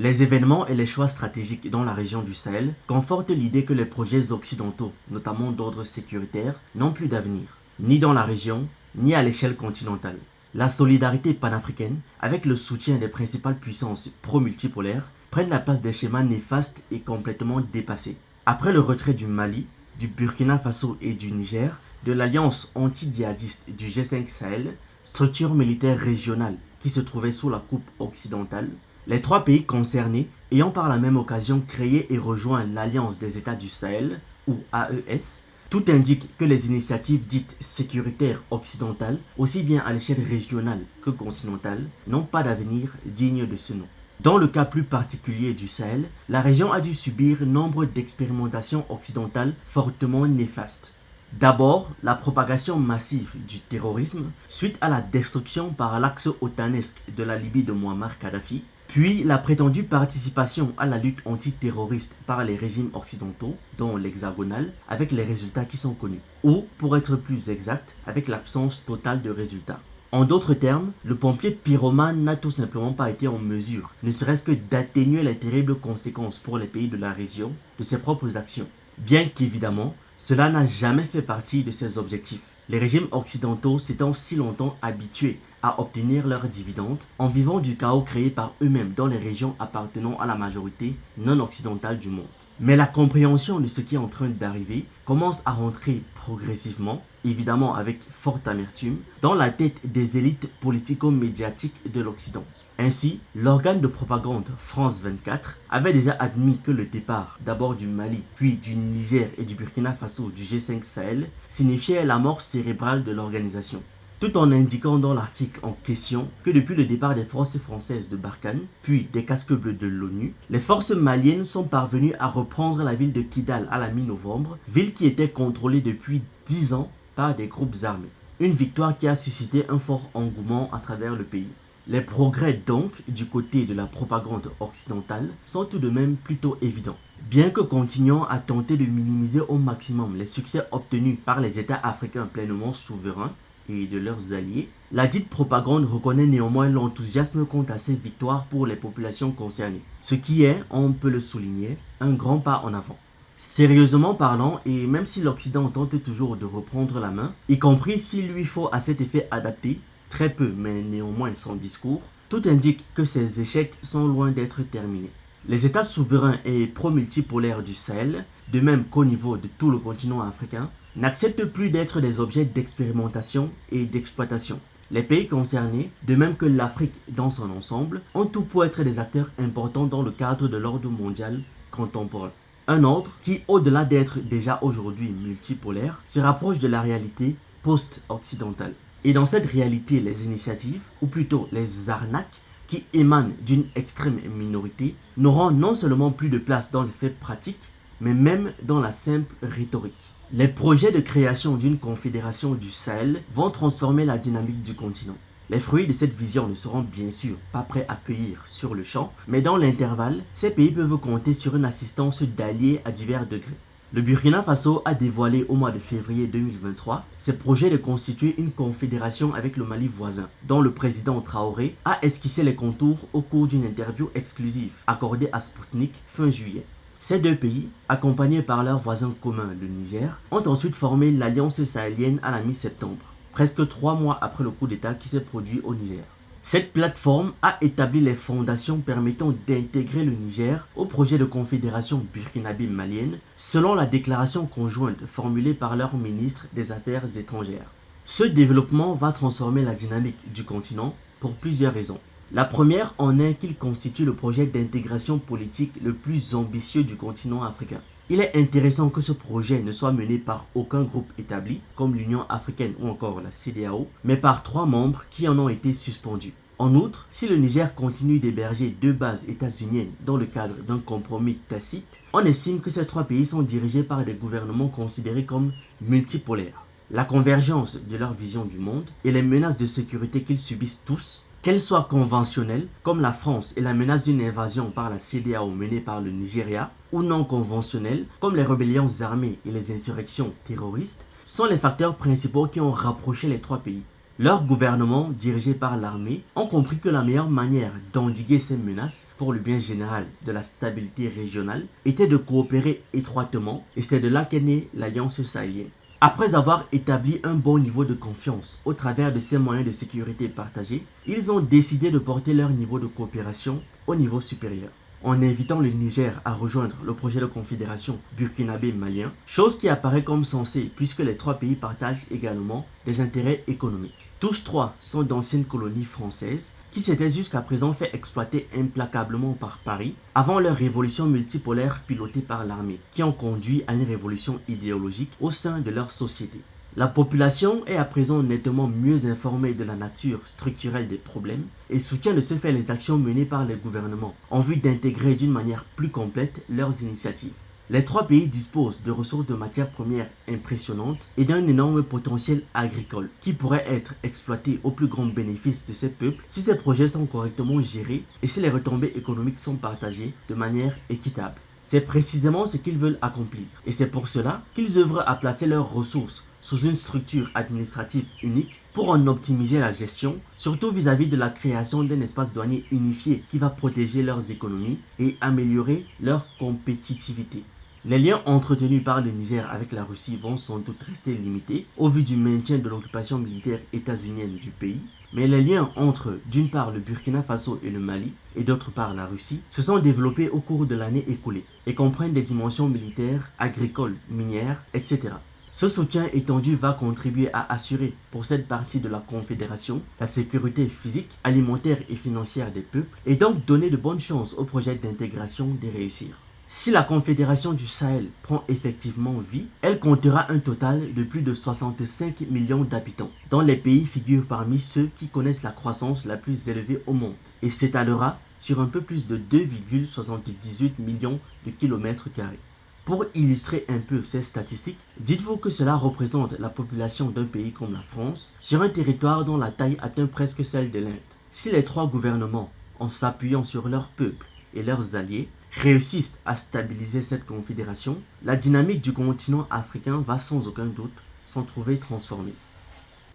Les événements et les choix stratégiques dans la région du Sahel confortent l'idée que les projets occidentaux, notamment d'ordre sécuritaire, n'ont plus d'avenir, ni dans la région, ni à l'échelle continentale. La solidarité panafricaine, avec le soutien des principales puissances pro-multipolaires, prennent la place des schémas néfastes et complètement dépassés. Après le retrait du Mali, du Burkina Faso et du Niger, de l'alliance anti-djihadiste du G5 Sahel, structure militaire régionale qui se trouvait sous la coupe occidentale, les trois pays concernés ayant par la même occasion créé et rejoint l'Alliance des États du Sahel, ou AES, tout indique que les initiatives dites sécuritaires occidentales, aussi bien à l'échelle régionale que continentale, n'ont pas d'avenir digne de ce nom. Dans le cas plus particulier du Sahel, la région a dû subir nombre d'expérimentations occidentales fortement néfastes. D'abord, la propagation massive du terrorisme suite à la destruction par l'axe otanesque de la Libye de Muammar Kadhafi, puis la prétendue participation à la lutte antiterroriste par les régimes occidentaux, dont l'hexagonal, avec les résultats qui sont connus, ou, pour être plus exact, avec l'absence totale de résultats. En d'autres termes, le pompier pyromane n'a tout simplement pas été en mesure, ne serait-ce que d'atténuer les terribles conséquences pour les pays de la région de ses propres actions. Bien qu'évidemment, cela n'a jamais fait partie de ses objectifs. Les régimes occidentaux s'étant si longtemps habitués à obtenir leurs dividendes en vivant du chaos créé par eux-mêmes dans les régions appartenant à la majorité non occidentale du monde. Mais la compréhension de ce qui est en train d'arriver commence à rentrer progressivement, évidemment avec forte amertume, dans la tête des élites politico-médiatiques de l'Occident. Ainsi, l'organe de propagande France 24 avait déjà admis que le départ d'abord du Mali, puis du Niger et du Burkina Faso du G5 Sahel signifiait la mort cérébrale de l'organisation, tout en indiquant dans l'article en question que depuis le départ des forces françaises de Barkhane, puis des casques bleus de l'ONU, les forces maliennes sont parvenues à reprendre la ville de Kidal à la mi-novembre, ville qui était contrôlée depuis 10 ans par des groupes armés. Une victoire qui a suscité un fort engouement à travers le pays. Les progrès donc du côté de la propagande occidentale sont tout de même plutôt évidents. Bien que continuant à tenter de minimiser au maximum les succès obtenus par les États africains pleinement souverains et de leurs alliés, la dite propagande reconnaît néanmoins l'enthousiasme quant à ces victoires pour les populations concernées, ce qui est, on peut le souligner, un grand pas en avant. Sérieusement parlant, et même si l'Occident tente toujours de reprendre la main, y compris s'il lui faut à cet effet adapter, très peu mais néanmoins son discours, tout indique que ces échecs sont loin d'être terminés. Les États souverains et pro-multipolaires du Sahel, de même qu'au niveau de tout le continent africain, n'acceptent plus d'être des objets d'expérimentation et d'exploitation. Les pays concernés, de même que l'Afrique dans son ensemble, ont tout pour être des acteurs importants dans le cadre de l'ordre mondial contemporain. Un ordre qui, au-delà d'être déjà aujourd'hui multipolaire, se rapproche de la réalité post-occidentale. Et dans cette réalité, les initiatives, ou plutôt les arnaques, qui émanent d'une extrême minorité, n'auront non seulement plus de place dans les faits pratiques, mais même dans la simple rhétorique. Les projets de création d'une confédération du Sahel vont transformer la dynamique du continent. Les fruits de cette vision ne seront bien sûr pas prêts à cueillir sur le champ, mais dans l'intervalle, ces pays peuvent compter sur une assistance d'alliés à divers degrés. Le Burkina Faso a dévoilé au mois de février 2023 ses projets de constituer une confédération avec le Mali voisin, dont le président Traoré a esquissé les contours au cours d'une interview exclusive accordée à Sputnik fin juillet. Ces deux pays, accompagnés par leur voisin commun, le Niger, ont ensuite formé l'Alliance sahélienne à la mi-septembre, presque 3 mois après le coup d'État qui s'est produit au Niger. Cette plateforme a établi les fondations permettant d'intégrer le Niger au projet de confédération burkinabé-malienne selon la déclaration conjointe formulée par leur ministre des Affaires étrangères. Ce développement va transformer la dynamique du continent pour plusieurs raisons. La première en est qu'il constitue le projet d'intégration politique le plus ambitieux du continent africain. Il est intéressant que ce projet ne soit mené par aucun groupe établi, comme l'Union africaine ou encore la CEDEAO, mais par 3 membres qui en ont été suspendus. En outre, si le Niger continue d'héberger 2 bases états-uniennes dans le cadre d'un compromis tacite, on estime que ces 3 pays sont dirigés par des gouvernements considérés comme multipolaires. La convergence de leur vision du monde et les menaces de sécurité qu'ils subissent tous, qu'elles soient conventionnelles, comme la France et la menace d'une invasion par la CEDEAO menée par le Nigeria, ou non conventionnelles, comme les rébellions armées et les insurrections terroristes, sont les facteurs principaux qui ont rapproché les 3 pays. Leur gouvernement, dirigé par l'armée, ont compris que la meilleure manière d'endiguer ces menaces pour le bien général de la stabilité régionale était de coopérer étroitement, et c'est de là qu'est née l'Alliance sahélienne. Après avoir établi un bon niveau de confiance au travers de ces moyens de sécurité partagés, ils ont décidé de porter leur niveau de coopération au niveau supérieur, en invitant le Niger à rejoindre le projet de confédération burkinabé-malien, chose qui apparaît comme sensée puisque les trois pays partagent également des intérêts économiques. Tous trois sont d'anciennes colonies françaises qui s'étaient jusqu'à présent fait exploiter implacablement par Paris avant leur révolution multipolaire pilotée par l'armée, qui ont conduit à une révolution idéologique au sein de leur société. La population est à présent nettement mieux informée de la nature structurelle des problèmes et soutient de ce fait les actions menées par les gouvernements en vue d'intégrer d'une manière plus complète leurs initiatives. Les trois pays disposent de ressources de matières premières impressionnantes et d'un énorme potentiel agricole qui pourrait être exploité au plus grand bénéfice de ces peuples si ces projets sont correctement gérés et si les retombées économiques sont partagées de manière équitable. C'est précisément ce qu'ils veulent accomplir et c'est pour cela qu'ils œuvrent à placer leurs ressources sous une structure administrative unique pour en optimiser la gestion, surtout vis-à-vis de la création d'un espace douanier unifié qui va protéger leurs économies et améliorer leur compétitivité. Les liens entretenus par le Niger avec la Russie vont sans doute rester limités au vu du maintien de l'occupation militaire états-unienne du pays, mais les liens entre d'une part le Burkina Faso et le Mali et d'autre part la Russie se sont développés au cours de l'année écoulée et comprennent des dimensions militaires, agricoles, minières, etc. Ce soutien étendu va contribuer à assurer pour cette partie de la Confédération la sécurité physique, alimentaire et financière des peuples et donc donner de bonnes chances au projet d'intégration de réussir. Si la Confédération du Sahel prend effectivement vie, elle comptera un total de plus de 65 millions d'habitants, dont les pays figurent parmi ceux qui connaissent la croissance la plus élevée au monde et s'étalera sur un peu plus de 2,78 millions de kilomètres carrés. Pour illustrer un peu ces statistiques, dites-vous que cela représente la population d'un pays comme la France sur un territoire dont la taille atteint presque celle de l'Inde. Si les trois gouvernements, en s'appuyant sur leur peuple et leurs alliés, réussissent à stabiliser cette confédération, la dynamique du continent africain va sans aucun doute s'en trouver transformée.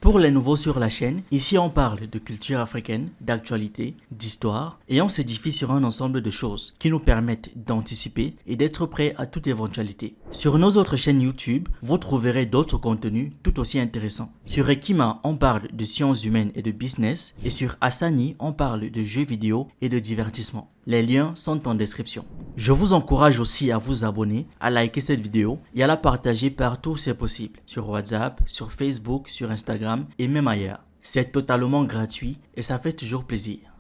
Pour les nouveaux sur la chaîne, ici on parle de culture africaine, d'actualité, d'histoire et on s'édifie sur un ensemble de choses qui nous permettent d'anticiper et d'être prêts à toute éventualité. Sur nos autres chaînes YouTube, vous trouverez d'autres contenus tout aussi intéressants. Sur Ekima, on parle de sciences humaines et de business et sur Asani, on parle de jeux vidéo et de divertissement. Les liens sont en description. Je vous encourage aussi à vous abonner, à liker cette vidéo et à la partager partout où c'est possible. Sur WhatsApp, sur Facebook, sur Instagram et même ailleurs. C'est totalement gratuit et ça fait toujours plaisir.